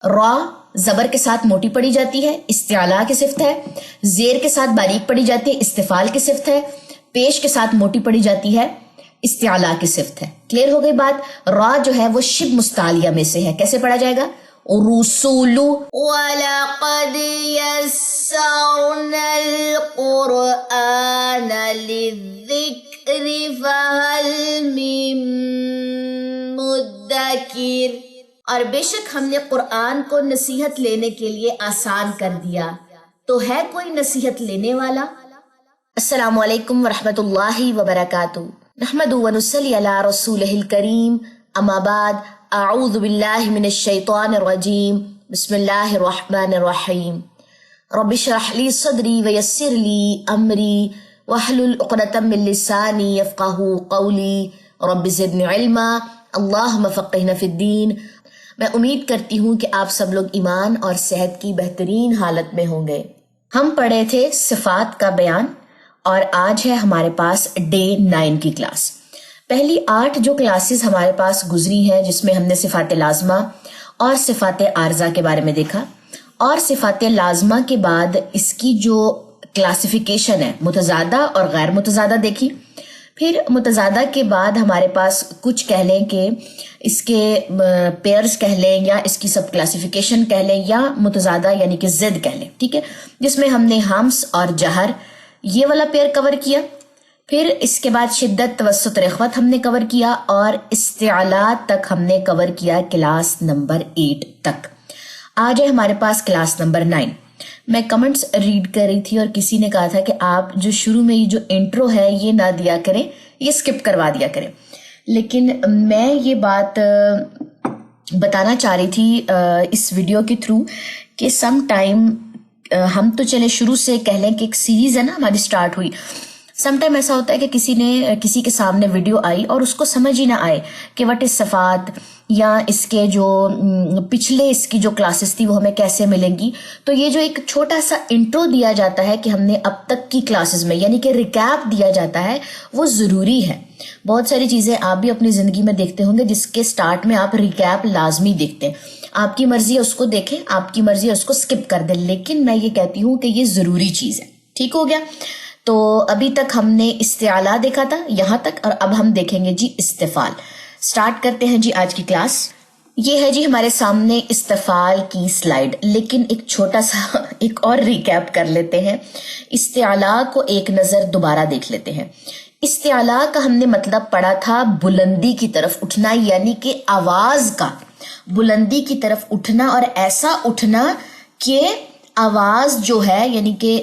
را زبر کے ساتھ موٹی پڑھی جاتی ہے، استعلا کی صفت ہے، زیر کے ساتھ باریک پڑھی جاتی ہے، استفال کی صفت ہے، پیش کے ساتھ موٹی پڑھی جاتی ہے، استعلا کی صفت ہے۔ کلیئر ہو گئی بات؟ را جو ہے وہ شب مستعلیہ میں سے ہے۔ کیسے پڑھا جائے گا؟ رسولو وَلَقَدْ يَسَّرْنَا الْقُرْآنَ لِلذِّكْرِ فَهَلْ مِن مُدَّكِرٍ، اور بے شک ہم نے قرآن کو نصیحت لینے کے لیے آسان کر دیا، تو ہے کوئی نصیحت لینے والا؟ السلام علیکم ورحمۃ اللہ وبرکاتہ۔ نحمد ونصلی علی رسولہ الکریم، اما بعد، اعوذ باللہ من الشیطان الرجیم، بسم اللہ الرحمن الرحیم۔ رب اشرح لی صدری ویسر لی امری واحلل عقدۃ من لسانی یفقہوا قولی، رب زدنی علما، اللہم فقہنا فی الدین۔ میں امید کرتی ہوں کہ آپ سب لوگ ایمان اور صحت کی بہترین حالت میں ہوں گے۔ ہم پڑھے تھے صفات کا بیان، اور آج ہے ہمارے پاس ڈے 9 کی کلاس۔ پہلی 8 جو کلاسز ہمارے پاس گزری ہیں، جس میں ہم نے صفات لازمہ اور صفات عارضہ کے بارے میں دیکھا، اور صفات لازمہ کے بعد اس کی جو کلاسیفیکیشن ہے متضادہ اور غیر متضادہ دیکھی۔ پھر متضادہ کے بعد ہمارے پاس کچھ کہہ لیں کہ اس کے پیئرز کہہ لیں، یا اس کی سب کلاسیفیکیشن کہہ لیں، یا متضادہ یعنی کہ ضد کہہ لیں، ٹھیک ہے، جس میں ہم نے ہمس اور جہر یہ والا پیئر کور کیا۔ پھر اس کے بعد شدت، توسط، رخوت ہم نے کور کیا، اور استعلا تک ہم نے کور کیا کلاس نمبر 8 تک۔ آج ہے ہمارے پاس کلاس نمبر 9۔ میں کمنٹس ریڈ کر رہی تھی اور کسی نے کہا تھا کہ آپ جو شروع میں یہ جو انٹرو ہے یہ نہ دیا کریں، یہ سکپ کروا دیا کریں، لیکن میں یہ بات بتانا چاہ رہی تھی اس ویڈیو کے تھرو کہ سم ٹائم ہم تو چلے شروع سے کہہ لیں کہ ایک سیریز ہے نا ہماری سٹارٹ ہوئی، سم ٹائم ایسا ہوتا ہے کہ کسی کے سامنے ویڈیو آئی اور اس کو سمجھ ہی نہ آئے کہ وٹ از صفات، یا اس کے جو پچھلے اس کی جو کلاسز تھی وہ ہمیں کیسے ملیں گی۔ تو یہ جو ایک چھوٹا سا انٹرو دیا جاتا ہے کہ ہم نے اب تک کی کلاسز میں، یعنی کہ ریکیپ دیا جاتا ہے، وہ ضروری ہے۔ بہت ساری چیزیں آپ بھی اپنی زندگی میں دیکھتے ہوں گے جس کے سٹارٹ میں آپ ریکیپ لازمی دیکھتے ہیں۔ آپ کی مرضی ہے اس کو دیکھیں، آپ کی مرضی ہے اس کو سکپ کر دیں، لیکن میں یہ کہتی ہوں کہ یہ ضروری چیز ہے۔ ٹھیک ہو گیا؟ تو ابھی تک ہم نے استعلا دیکھا تھا یہاں تک، اور اب ہم دیکھیں گے جی استفال۔ سٹارٹ کرتے ہیں جی آج کی کلاس۔ یہ ہے جی ہمارے سامنے استفال کی سلائیڈ، لیکن ایک چھوٹا سا ایک اور ریکیپ کر لیتے ہیں۔ استعلا کو ایک نظر دوبارہ دیکھ لیتے ہیں۔ استعلا کا ہم نے مطلب پڑھا تھا بلندی کی طرف اٹھنا، یعنی کہ آواز کا بلندی کی طرف اٹھنا، اور ایسا اٹھنا کہ آواز جو ہے یعنی کہ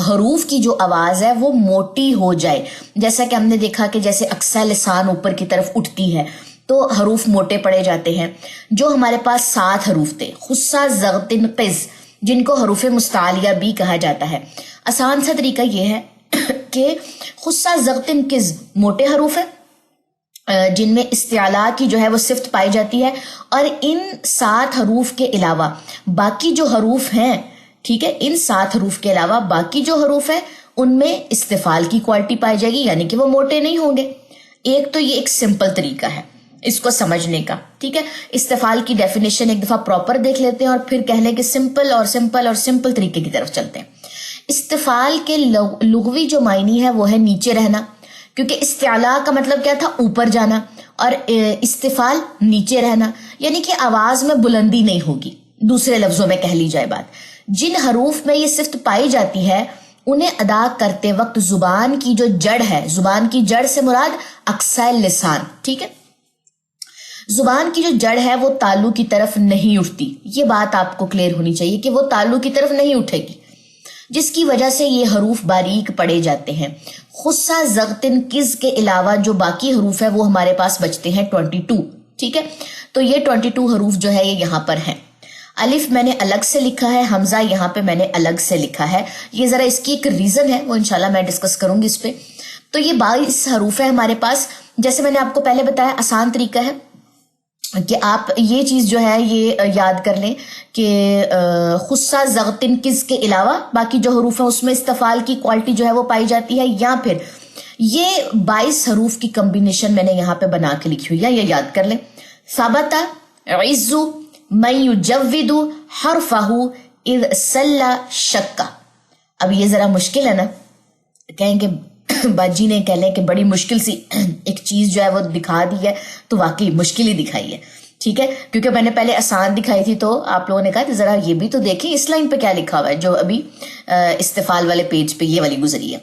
حروف کی جو آواز ہے وہ موٹی ہو جائے۔ جیسا کہ ہم نے دیکھا کہ جیسے اقصی لسان اوپر کی طرف اٹھتی ہے تو حروف موٹے پڑے جاتے ہیں۔ جو ہمارے پاس 7 حروف تھے، خصہ، ضغط، قز، جن کو حروف مستعلیہ بھی کہا جاتا ہے۔ آسان سا طریقہ یہ ہے کہ خصہ، ضغط، قز موٹے حروف ہیں جن میں استعلا کی جو ہے وہ صفت پائی جاتی ہے، اور ان 7 حروف کے علاوہ باقی جو حروف ہیں، ٹھیک ہے، ان 7 حروف کے علاوہ باقی جو حروف ہیں ان میں استفال کی کوالٹی پائی جائے گی، یعنی کہ وہ موٹے نہیں ہوں گے۔ ایک تو یہ ایک سمپل طریقہ ہے اس کو سمجھنے کا، ٹھیک ہے۔ استفال کی ڈیفینیشن ایک دفعہ پراپر دیکھ لیتے ہیں اور پھر کہہ لیں کہ سمپل طریقے کی طرف چلتے ہیں۔ استفال کے لغوی جو معنی ہے وہ ہے نیچے رہنا، کیونکہ استعلا کا مطلب کیا تھا؟ اوپر جانا، اور استفال نیچے رہنا، یعنی کہ آواز میں بلندی نہیں ہوگی۔ دوسرے لفظوں میں کہہ لی جائے بات، جن حروف میں یہ صفت پائی جاتی ہے انہیں ادا کرتے وقت زبان کی جو جڑ ہے، زبان کی جڑ سے مراد اقصی لسان، ٹھیک ہے، زبان کی جو جڑ ہے وہ تالو کی طرف نہیں اٹھتی۔ یہ بات آپ کو کلیئر ہونی چاہیے کہ وہ تالو کی طرف نہیں اٹھے گی، جس کی وجہ سے یہ حروف باریک پڑے جاتے ہیں۔ خصہ، ضغط، قز کے علاوہ جو باقی حروف ہے وہ ہمارے پاس بچتے ہیں 22، ٹھیک ہے۔ تو یہ 22 حروف جو ہے یہ یہاں پر ہیں۔ الف میں نے الگ سے لکھا ہے، حمزہ یہاں پہ میں نے الگ سے لکھا ہے۔ یہ ذرا اس کی ایک ریزن ہے، وہ انشاءاللہ میں ڈسکس کروں گی اس پہ۔ تو یہ 22 حروف ہے ہمارے پاس۔ جیسے میں نے آپ کو پہلے بتایا، آسان طریقہ ہے کہ آپ یہ چیز جو ہے یہ یاد کر لیں کہ خصہ، ضغط، قز کے علاوہ باقی جو حروف ہیں اس میں استفال کی کوالٹی جو ہے وہ پائی جاتی ہے، یا پھر یہ 22 حروف کی کمبینیشن میں نے یہاں پہ بنا کے لکھی ہوئی ہے، یہ یاد کر لیں۔ ثبت، عز، من युजव्विदु हरफहु इद सल्ला शक्का। अब ये जरा मुश्किल है ना, कहेंगे बाजी ने कह लें कि बड़ी मुश्किल सी एक चीज जो है वो दिखा दी है, तो वाकई मुश्किल ही दिखाई है, ठीक है, क्योंकि मैंने पहले आसान दिखाई थी तो आप लोगों ने कहा कि जरा ये भी तो देखें इस लाइन पे क्या लिखा हुआ है जो अभी इस्तिफाल वाले पेज पे ये वाली गुजरी है।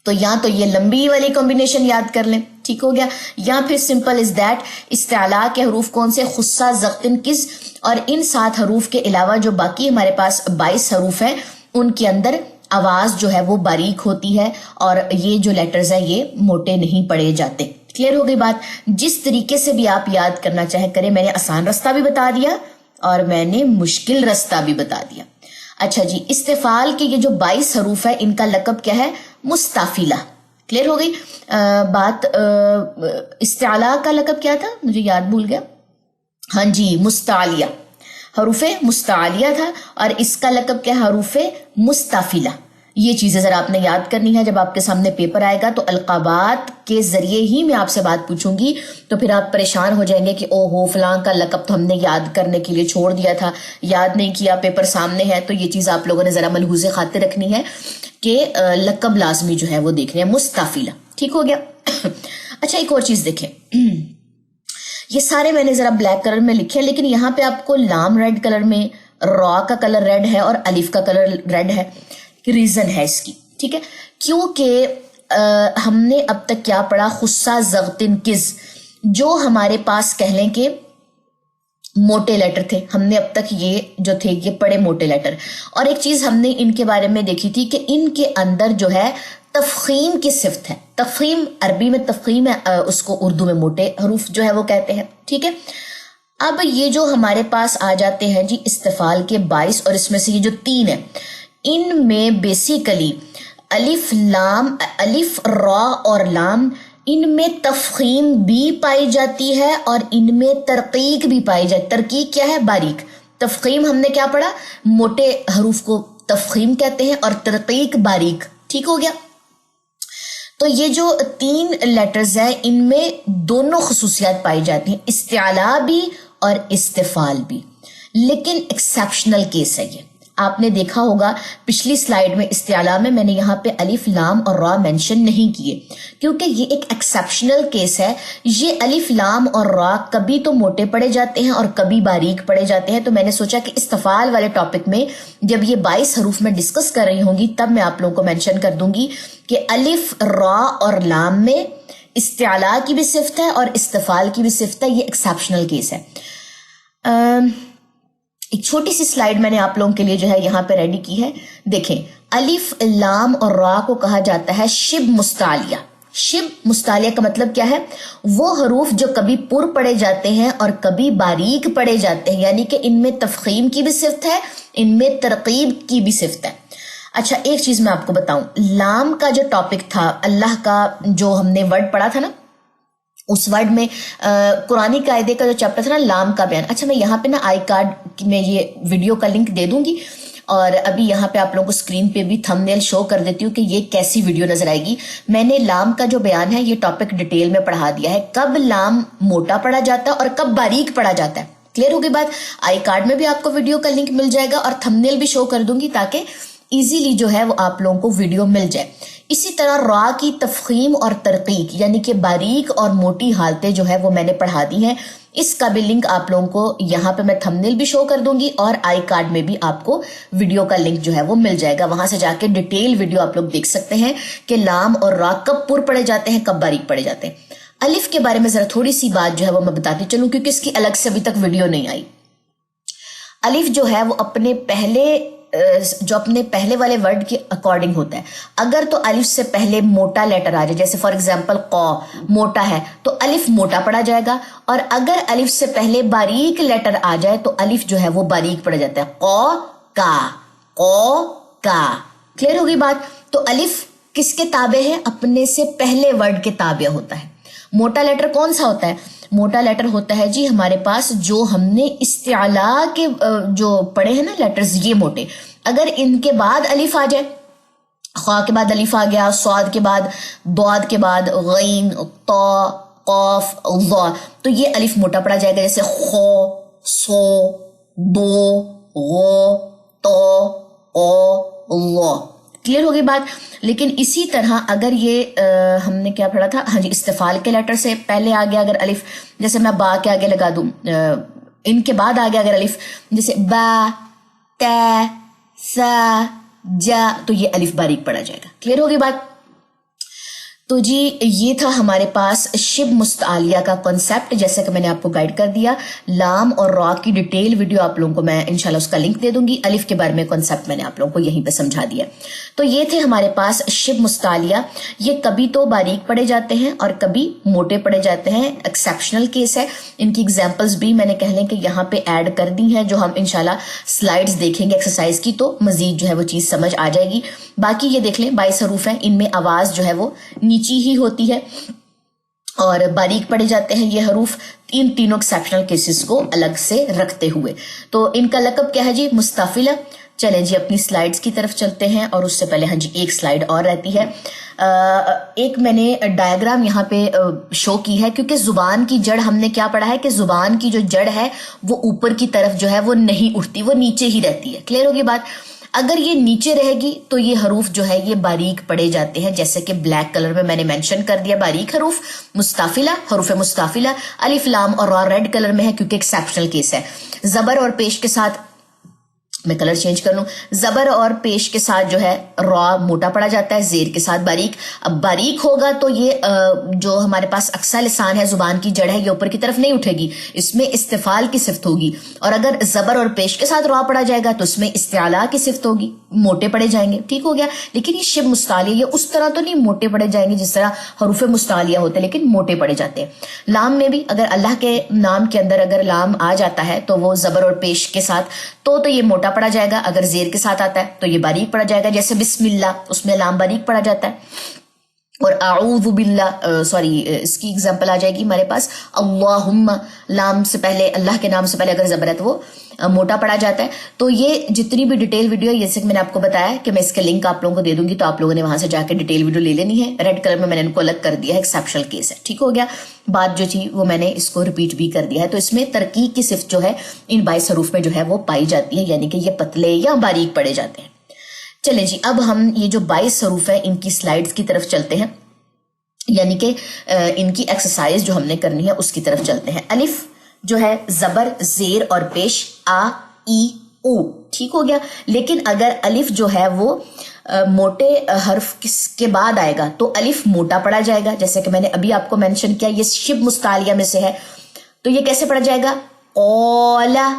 तो या तो ये लंबी वाली कॉम्बिनेशन याद कर लें, ठीक हो गया, या फिर सिंपल इज दैट इस्तिआला के हरूफ कौन से, खुस्सा, ज़ख्तिन, किस, और इन 7 हरूफ के अलावा जो बाकी हमारे पास 22 हरूफ हैं उनके अंदर आवाज जो है वो बारीक होती है और ये जो लेटर्स हैं ये मोटे नहीं पड़े जाते। क्लियर हो गई बात। जिस तरीके से भी आप याद करना चाहे करें, मैंने आसान रास्ता भी बता दिया और मैंने मुश्किल रास्ता भी बता दिया। अच्छा जी, इस्तिफाल के ये जो 22 हरूफ है इनका लकब क्या है, मुस्ताफिला। क्लियर हो गई बात। इस्तिआला का लकब क्या था, मुझे याद भूल गया, हाँ जी, मुस्तालिया, हरूफे मुस्तालिया था, और इसका लकब क्या है, हरूफे मुस्ताफिला। ये चीजें जरा आपने याद करनी है। जब आपके सामने पेपर आएगा तो अलकाबात के जरिए ही मैं आपसे बात पूछूंगी, तो फिर आप परेशान हो जाएंगे कि ओहो फलां का लकब तो हमने याद करने के लिए छोड़ दिया था, याद नहीं किया, पेपर सामने है। तो ये चीज आप लोगों ने जरा मलहूज़े खातिर रखनी है कि लकब लाजमी जो है वो देखने है, मुस्ताफिला। ठीक हो गया। अच्छा, एक और चीज देखें, ये सारे मैंने जरा ब्लैक कलर में लिखे हैं, लेकिन यहाँ पे आपको लाम रेड कलर में, रॉ का कलर रेड है और अलिफ का कलर रेड है। रीजन है इसकी, ठीक है, क्योंकि हमने अब तक क्या पढ़ा, खुस्सा, ज़ग़्तिन, किज़, जो हमारे पास कह लें कि मोटे लेटर थे। हमने अब तक ये जो थे ये पढ़े मोटे लेटर। और एक चीज हमने इनके बारे में देखी थी कि इनके अंदर जो है तफखीम की सिफ्त है। तफखीम अरबी में तफखीम है, उसको उर्दू में मोटे हरूफ जो है वो कहते हैं। ठीक है, अब ये जो हमारे पास आ जाते हैं जी इस्तिफाल के 22, और इसमें से ये जो 3 है इनमें बेसिकली अलिफ लाम, अलिफ रॉ और लाम, इनमें तफखीम भी पाई जाती है और इनमें तरकीक भी पाई जाती है। तरकीक क्या है, बारीक। तफखीम हमने क्या पढ़ा, मोटे हरूफ को तफखीम कहते हैं और तरकीक बारीक। ठीक हो गया। तो ये जो 3 लेटर्स हैं इनमें दोनों खसूसियात पाई जाती हैं, इस्तिआला भी और इस्तिफाल भी, लेकिन एक्सेप्शनल केस है ये। आपने देखा होगा पिछली स्लाइड में इस्तिआला में मैंने यहाँ पे अलिफ लाम और रॉ मेंशन नहीं किए, क्योंकि ये एक एक्सेप्शनल केस है। ये अलिफ लाम और रॉ कभी तो मोटे पड़े जाते हैं और कभी बारीक पड़े जाते हैं। तो मैंने सोचा कि इस्तिफाल वाले टॉपिक में जब ये 22 हरूफ में डिस्कस कर रही होंगी तब मैं आप लोगों को मेंशन कर दूंगी कि अलिफ, रॉ और लाम में इस्तिआला की भी सिफ्त है और इस्तिफाल की भी सिफ्त है। ये एक्सेप्शनल केस है। एक छोटी सी स्लाइड मैंने आप लोगों के लिए जो है यहाँ पे रेडी की है। देखें, अलिफ, लाम और रा को कहा जाता है शिब मुस्तालिया। शिब मुस्तालिया का मतलब क्या है, वो हरूफ जो कभी पुर पड़े जाते हैं और कभी बारीक पड़े जाते हैं, यानी कि इनमें तफखीम की भी सिफ्त है, इनमें तरकीब की भी सिफ्त है। अच्छा, एक चीज मैं आपको बताऊं, लाम का जो टॉपिक था, अल्लाह का जो हमने वर्ड पढ़ा था ना, उस वर्ड में कुरानी कायदे का जो चैप्टर था ना, लाम का बयान। अच्छा, मैं यहाँ पे ना आई कार्ड में ये वीडियो का लिंक दे दूंगी और अभी यहाँ पे आप लोगों को स्क्रीन पे भी थंबनेल शो कर देती हूँ कि ये कैसी वीडियो नजर आएगी। मैंने लाम का जो बयान है ये टॉपिक डिटेल में पढ़ा दिया है, कब लाम मोटा पढ़ा जाता है और कब बारीक पढ़ा जाता है। क्लियर हो गई बात। आई कार्ड में भी आपको वीडियो का लिंक मिल जाएगा और थंबनेल भी शो कर दूंगी ताकि इजीली जो है वो आप लोगों को वीडियो मिल जाए। इसी तरह रा की तफखीम और तरकीक यानी कि बारीक और मोटी हालतें जो है वो मैंने पढ़ा दी हैं। इसका भी लिंक आप लोगों को यहाँ पे मैं थंबनेल भी शो कर दूंगी और आई कार्ड में भी आपको वीडियो का लिंक जो है वो मिल जाएगा। वहां से जाके डिटेल वीडियो आप लोग देख सकते हैं कि लाम और रा कब पुर पड़े जाते हैं, कब बारीक पड़े जाते हैं। अलिफ के बारे में जरा थोड़ी सी बात जो है वो मैं बताती चलूं, क्योंकि इसकी अलग से अभी तक वीडियो नहीं आई। अलिफ जो है वो अपने पहले वाले वर्ड के अकॉर्डिंग होता है। अगर तो अलिफ से पहले मोटा लेटर आ जाए, जैसे फॉर एग्जांपल क मोटा है तो अलिफ मोटा पढ़ा जाएगा, और अगर अलिफ से पहले बारीक लेटर आ जाए तो अलिफ जो है वो बारीक पढ़ा जाता है, का। क्लियर होगी बात। तो अलिफ किसके ताबे है, अपने से पहले वर्ड के ताबे होता है। मोटा लेटर कौन सा होता है, मोटा लेटर होता है जी हमारे पास जो हमने इस्तिआला के जो पढ़े हैं ना लेटर्स, ये मोटे। अगर इनके बाद अलिफ आ जाए, खा के बाद अलिफ आ गया, स्वाद के बाद, द्वाद के बाद गईन, तो, कौफ, ज़ा, तो ये अलिफ मोटा पढ़ा जाएगा। जैसे खो, सो, दो, गो, तो, ओ, लो। क्लियर हो गई बात। लेकिन इसी तरह अगर ये हमने क्या पढ़ा था, हाँ जी, इस्तिफाल के लेटर से पहले आ गया अगर अलिफ, जैसे मैं बा के आगे लगा दूं, इनके बाद आ गया अगर अलिफ, जैसे बा, ता, सा, जा, तो ये अलिफ बारीक पढ़ा जाएगा। क्लियर हो गई बात। तो जी ये था हमारे पास शिब मुस्तालिया का कॉन्सेप्ट, जैसे कि मैंने आपको गाइड कर दिया। लाम और रॉ की डिटेल वीडियो आप लोगों को मैं इंशाल्लाह उसका लिंक दे दूंगी। अलिफ के बारे में कॉन्सेप्ट मैंने आप लोगों को यहीं पे समझा दिया। तो ये थे हमारे पास शिब मुस्तालिया। ये कभी तो बारीक पढ़े जाते हैं और कभी मोटे पढ़े जाते हैं, एक्सेप्शनल केस है। इनकी एग्जाम्पल्स भी मैंने कह लें कि यहाँ पे ऐड कर दी हैं, जो हम इंशाल्लाह स्लाइड्स देखेंगे एक्सरसाइज की तो मजीद जो है वो चीज समझ आ जाएगी। बाकी ये देख लें 22 हरूफ हैं, इनमें आवाज जो है वो नीची ही होती है और बारीक पढ़े जाते हैं ये हरूफ, इन तीनों एक्सेप्शनल केसेस को अलग से रखते हुए। तो इनका लकब क्या है जी, मुस्ताफिला। चलें जी अपनी स्लाइड्स की तरफ चलते हैं, और उससे पहले हाँ जी एक स्लाइड और रहती है। एक मैंने डायग्राम यहाँ पे शो की है, क्योंकि जुबान की जड़ हमने क्या पढ़ा है कि जुबान की जो जड़ है वो ऊपर की तरफ जो है वो नहीं उठती, वो नीचे ही रहती है। क्लियर होगी बात। अगर ये नीचे रहेगी तो ये हरूफ जो है ये बारीक पढ़े जाते हैं, जैसे कि ब्लैक कलर में मैंने मेंशन कर दिया बारीक हरूफ मुस्ताफिला, हरूफ मुस्ताफिला। अलिफ लाम और रॉ रेड कलर में है क्योंकि एक्सेप्शनल केस है। जबर और पेश के साथ, मैं कलर चेंज कर लूं, जबर और पेश के साथ जो है रॉ मोटा पड़ा जाता है, जेर के साथ बारीक। अब बारीक होगा तो ये जो हमारे पास अक्सा लिसान है, जुबान की जड़ है, ये ऊपर की तरफ नहीं उठेगी, इसमें इस्तिफाल की सिफ्त होगी। और अगर जबर और पेश के साथ रॉ पड़ा जाएगा तो इसमें इस्तिआला की सिफ्त होगी, मोटे पड़े जाएंगे। ठीक हो गया। लेकिन ये शिब मुस्तालिया, ये उस तरह तो नहीं मोटे पड़े जाएंगे जिस तरह हरूफ मुस्तालिया होते हैं, लेकिन मोटे पड़े जाते हैं। लाम में भी अगर अल्लाह के नाम के अंदर अगर लाम आ जाता है तो वो जबर और पेश के साथ तो ये मोटा पड़ा जाएगा। अगर जेर के साथ आता है तो ये बारीक पड़ा जाएगा, जैसे बिस्मिल्लाह, उसमें लाम बारीक पड़ा जाता है। और आऊज़ु बिल्लाह, सॉरी इसकी एग्जांपल आ जाएगी हमारे पास, अल्लाहुम्मा, लाम से पहले, अल्लाह के नाम से पहले अगर जबर है तो वो मोटा पड़ा जाता है। तो ये जितनी भी डिटेल वीडियो है, जैसे कि मैंने आपको बताया कि मैं इसका लिंक आप लोगों को दे दूंगी, तो आप लोगों ने वहां से जाकर डिटेल वीडियो ले लेनी है। रेड कलर में मैंने इनको अलग कर दिया है, एक्सेप्शनल केस है। ठीक हो गया। बात जो थी वो मैंने इसको रिपीट भी कर दिया है। तो इसमें तरकीब की सिफ्त जो है इन 22 हरूफ में जो है वो पाई जाती है, यानी कि ये पतले या बारीक पड़े जाते हैं। चलें जी, अब हम ये जो 22 हरूफ है इनकी स्लाइड्स की तरफ चलते हैं, यानी कि इनकी एक्सरसाइज जो हमने करनी है उसकी तरफ चलते हैं। अलिफ जो है जबर, जेर और पेश, आ, ई, ऊ। ठीक हो गया। लेकिन अगर अलिफ जो है वो मोटे हर्फ के बाद आएगा तो अलिफ मोटा पढ़ा जाएगा, जैसे कि मैंने अभी आपको मेंशन किया, ये शिब मुस्तालिया में से है। तो ये कैसे पढ़ा जाएगा, ओला,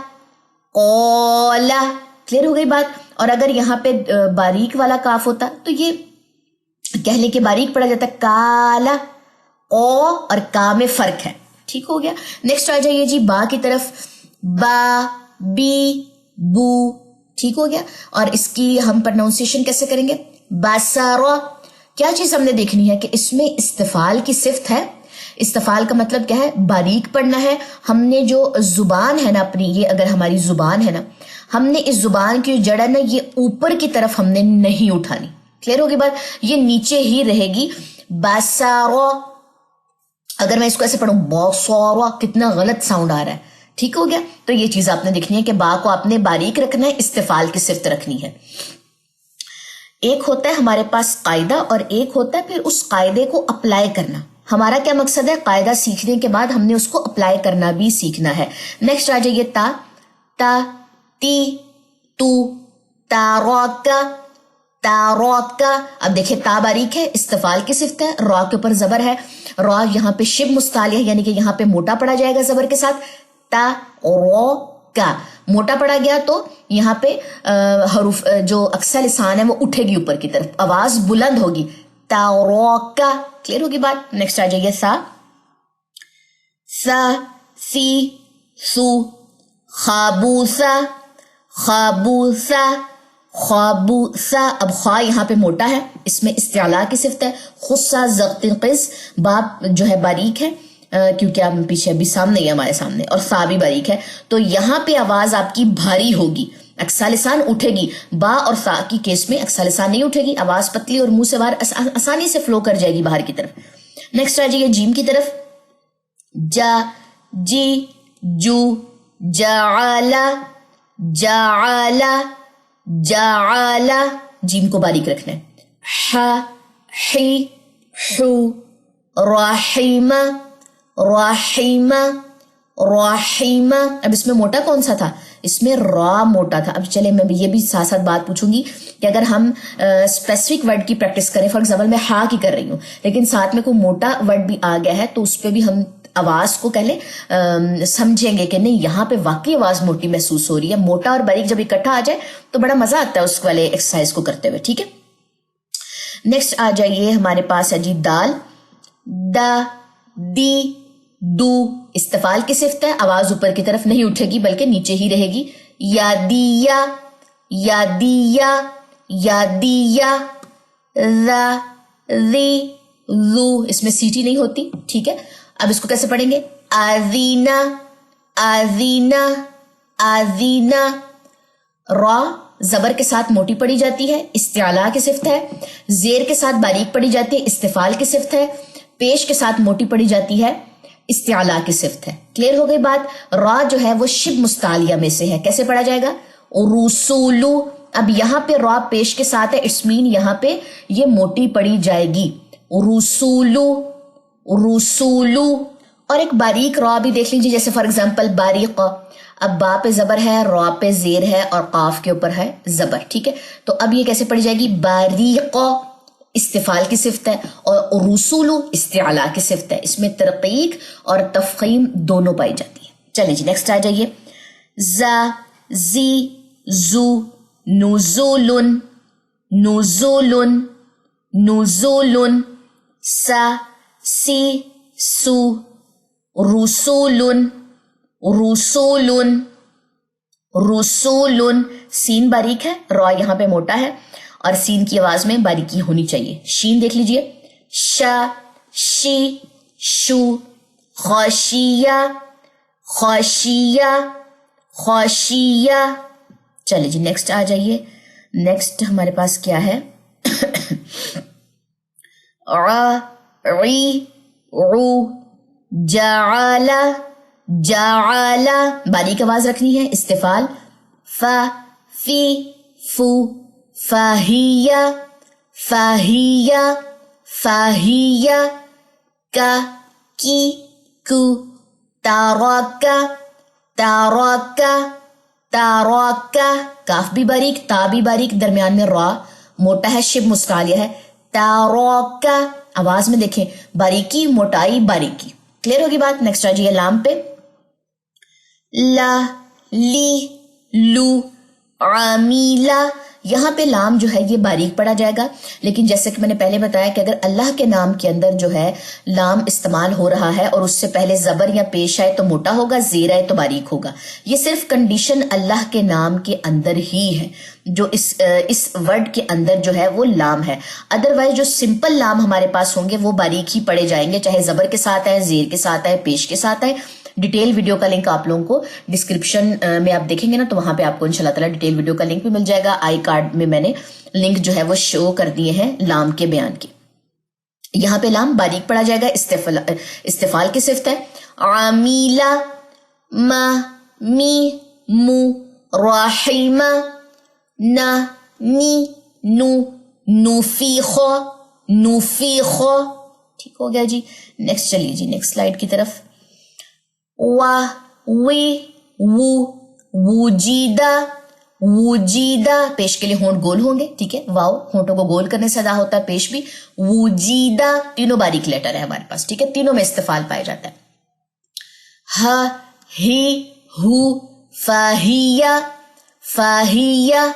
ओला। क्लियर हो गई बात। और अगर यहाँ पे बारीक वाला काफ होता तो ये कह ले कि बारीक पढ़ा जाता, काला। ओ और का में फर्क है। ठीक हो गया। नेक्स्ट आ जाइए जी बा की तरफ, बा, बी, बू। ठीक हो गया। और इसकी हम प्रोनाउंसिएशन कैसे करेंगे, बासारो। क्या चीज हमने देखनी है कि इसमें इस्तिफाल की सिफ्त है। इस्तिफाल का मतलब क्या है, बारीक पढ़ना है। हमने जो जुबान है ना अपनी, ये अगर हमारी जुबान है ना, हमने इस जुबान की जड़ है ना, ये ऊपर की तरफ हमने नहीं उठानी। क्लियर होगी बात। ये नीचे ही रहेगी, बासारो। अगर मैं इसको ऐसे पढ़ूं, बासारो, कितना गलत साउंड आ रहा है। ठीक हो गया। तो ये चीज आपने देखनी है कि बा को आपने बारीक रखना है, इस्तिफाल की सिफ्त रखनी है। एक होता है हमारे पास कायदा और एक होता है फिर उस कायदे को अप्लाई करना। हमारा क्या मकसद है, कायदा सीखने के बाद हमने उसको अप्लाई करना भी सीखना है। नेक्स्ट आ जाइए ता, ता, ती, तू, तारोका, तारोका। अब देखिए ता बारीक है, इस्तिफाल की सिफ्त है, रॉ के ऊपर जबर है, रॉ यहाँ पे शिब मुस्तालिया यानी कि यहाँ पे मोटा पड़ा जाएगा जबर के साथ, ता रो का मोटा पड़ा गया तो यहाँ पे हरूफ जो अक्सा लिसान है वो उठेगी ऊपर की तरफ, आवाज बुलंद होगी, तारोका। क्लियर होगी बात। नेक्स्ट आ जाइए सा, सा, सी, सू, खाबूसा, खाबूसा, खाबूसा। अब खा यहाँ पे मोटा है, इसमें इस्तिआला की सिफ्त है। खुस्सा, ज़क़्तिक़िस, बाप जो है बारीक है क्योंकि आप पीछे अभी सामने ही हमारे सामने, और सा भी बारीक है। तो यहाँ पे आवाज आपकी भारी होगी, अक्सा लिसान उठेगी। बा और सा की केस में अक्सा लिसान नहीं उठेगी, आवाज पतली और मुंह से बाहर आसानी से फ्लो कर जाएगी बाहर की तरफ। नेक्स्ट आ जाइए जीम की तरफ, जा, जी, जू, جعلا جعلا جعلا، جیم کو باریک رکھنا ہے. حی حو، رحیمہ رحیمہ رحیمہ. اب اس میں موٹا کون سا تھا؟ اس میں را موٹا تھا. اب چلے میں یہ بھی ساتھ ساتھ بات پوچھوں گی کہ اگر ہم اسپیسیفک ورڈ کی پریکٹس کریں، فار ایگزامپل میں ہا کی کر رہی ہوں لیکن ساتھ میں کوئی موٹا ورڈ بھی آ گیا ہے تو اس پہ بھی ہم آواز کو پہلے سمجھیں گے کہ نہیں یہاں پہ واقعی آواز موٹی محسوس ہو رہی ہے. موٹا اور باریک جب اکٹھا آ جائے تو بڑا مزہ آتا ہے اس والے ایکسرسائز کو کرتے ہوئے. ٹھیک ہے، نیکسٹ آ جائیے ہمارے پاس ہے جی دال. دا دی دو، استفال کی صفت ہے، آواز اوپر کی طرف نہیں اٹھے گی بلکہ نیچے ہی رہے گی. یا دیا یا دیا یا دیا. را ری رو، اس میں سیٹی نہیں ہوتی. ٹھیک ہے، اب اس کو کیسے پڑھیں گے؟ آذینا آذینا آذینا. را زبر کے ساتھ موٹی پڑھی جاتی ہے، استعلا کی صفت ہے. زیر کے ساتھ باریک پڑھی جاتی ہے، استفال کی صفت ہے. پیش کے ساتھ موٹی پڑھی جاتی ہے، استعلا کی صفت ہے. کلیئر ہو گئی بات؟ را جو ہے وہ شب مستعلیہ میں سے ہے. کیسے پڑھا جائے گا؟ رسولو. اب یہاں پہ را پیش کے ساتھ ہے، اٹس مین یہاں پہ یہ موٹی پڑھی جائے گی. رسولو رسولو. اور ایک باریک را بھی دیکھ لیجیے، جیسے فار ایگزامپل باریق. اب با پہ زبر ہے، را پہ زیر ہے اور قاف کے اوپر ہے زبر. ٹھیک ہے، تو اب یہ کیسے پڑھی جائے گی؟ باریق استفال کی صفت ہے اور رسولو استعلا کی صفت ہے. اس میں ترقیق اور تفخیم دونوں پائی جاتی ہے. چلیں جی نیکسٹ آ جائیے. زا زی زو، نزول نزول نزول. سا سی سو، رسول رسول رسول. سین باریک ہے، را یہاں پہ موٹا ہے اور سین کی آواز میں باریکی ہونی چاہیے. شین دیکھ لیجئے. شا شی شو، خاشیہ خاشیہ خاشیہ. چلے جی نیکسٹ آ جائیے. نیکسٹ ہمارے پاس کیا ہے؟ ری رو، جعل جعل، باریک آواز رکھنی ہے، استفال. فا فی فو، فاہیہ فاہیہ فاہیہ. کا کی کو، تاراکا تاراکا تاراکا. کاف بھی باریک، تا بھی باریک، درمیان میں را موٹا ہے، شب مستعلیہ ہے. تاراکا، آواز میں دیکھیں باریکی موٹائی باریکی. کلیئر ہوگی بات؟ نیکسٹ آ جائیے لام پہ. لا لی لو، عامیلا. یہاں پہ لام جو ہے یہ باریک پڑھا جائے گا، لیکن جیسے کہ میں نے پہلے بتایا کہ اگر اللہ کے نام کے اندر جو ہے لام استعمال ہو رہا ہے اور اس سے پہلے زبر یا پیش آئے تو موٹا ہوگا، زیر آئے تو باریک ہوگا. یہ صرف کنڈیشن اللہ کے نام کے اندر ہی ہے جو اس ورڈ کے اندر جو ہے وہ لام ہے. ادروائز جو سمپل لام ہمارے پاس ہوں گے وہ باریک ہی پڑھے جائیں گے، چاہے زبر کے ساتھ آئے، زیر کے ساتھ آئے، پیش کے ساتھ آئے. ڈیٹیل ویڈیو کا لنک آپ لوگوں کو ڈسکرپشن میں آپ دیکھیں گے نا، تو وہاں پہ آپ کو انشاءاللہ تعالیٰ ڈیٹیل ویڈیو کا لنک بھی مل جائے گا. آئی کارڈ میں نے لنک جو ہے وہ شو کر دیے ہیں لام کے بیان کی. یہاں پہ لام باریک پڑھا جائے گا، استفال کی صفت ہے. عامیلہ، ما می مو، رحیمہ، نا نی نو، نوفیخ نوفیخ. ٹھیک ہو گیا جی. نیکسٹ چلیے جی نیکسٹ سلائیڈ کی طرف. وا وی وو، وجیدہ وجیدہ. پیش کے لیے ہونٹ گول ہوں گے. ٹھیک ہے، واو ہونٹوں کو گول کرنے سے ادا ہوتا ہے، پیش بھی. وجیدہ، تینوں باریک لیٹر ہے ہمارے پاس. ٹھیک ہے، تینوں میں استفال پایا جاتا ہے. ہا ہی ہو، فاہیہ فاہیہ.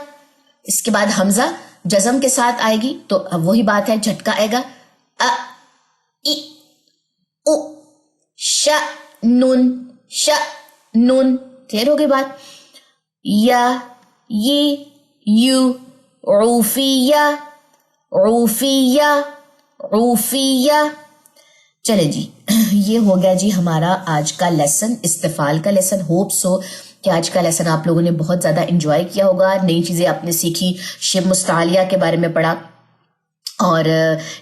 اس کے بعد حمزہ جزم کے ساتھ آئے گی تو اب وہی بات ہے، جھٹکا آئے گا. ا ای او، ش نون ش نون. کلیئر ہو گئی بات؟ یا یہ یو، عوفیہ عوفیہ عوفیہ. چلے جی یہ ہو گیا جی ہمارا آج کا لیسن، استفال کا لیسن. ہوپ سو کہ آج کا لیسن آپ لوگوں نے بہت زیادہ انجوائے کیا ہوگا. نئی چیزیں آپ نے سیکھی، شب مستعلیہ کے بارے میں پڑھا، اور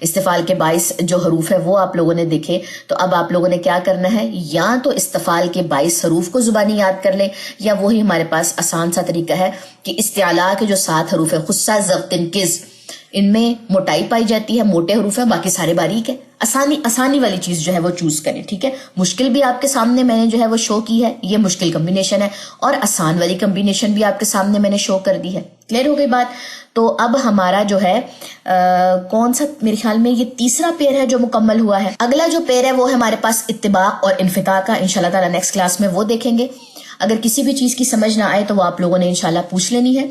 استفال کے 22 جو حروف ہے وہ آپ لوگوں نے دیکھے. تو اب آپ لوگوں نے کیا کرنا ہے, یا تو استفال کے 22 حروف کو زبانی یاد کر لیں, یا وہی ہمارے پاس آسان سا طریقہ ہے کہ استعلا کے جو 7 حروف ہے, خصہ ضغطن کز, ان میں موٹائی پائی جاتی ہے, موٹے حروف ہیں, باقی سارے باریک ہے. آسانی والی چیز جو ہے وہ چوز کریں, ٹھیک ہے. مشکل بھی آپ کے سامنے میں نے جو ہے وہ شو کی ہے, یہ مشکل کمبینیشن ہے, اور آسان والی کمبینیشن بھی آپ کے سامنے میں نے شو کر دی ہے. کلیئر ہو گئی بات؟ تو اب ہمارا جو ہے کون سا, میرے خیال میں یہ تیسرا پیر ہے جو مکمل ہوا ہے. اگلا جو پیر ہے وہ ہے ہمارے پاس اتباق اور انفتاح کا. انشاءاللہ تعالی نیکسٹ کلاس میں وہ دیکھیں گے. اگر کسی بھی چیز کی سمجھ نہ آئے تو وہ آپ لوگوں نے انشاءاللہ پوچھ لینی ہے.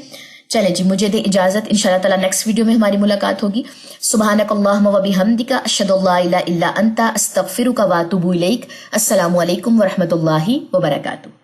چلیں جی, مجھے دے اجازت, انشاءاللہ تعالی نیکسٹ ویڈیو میں ہماری ملاقات ہوگی. سبحانک اللہم و بحمدک, اشہد ان لا الہ الا انت, استغفرک و اتوب الیک. السلام علیکم ورحمۃ اللہ وبرکاتہ.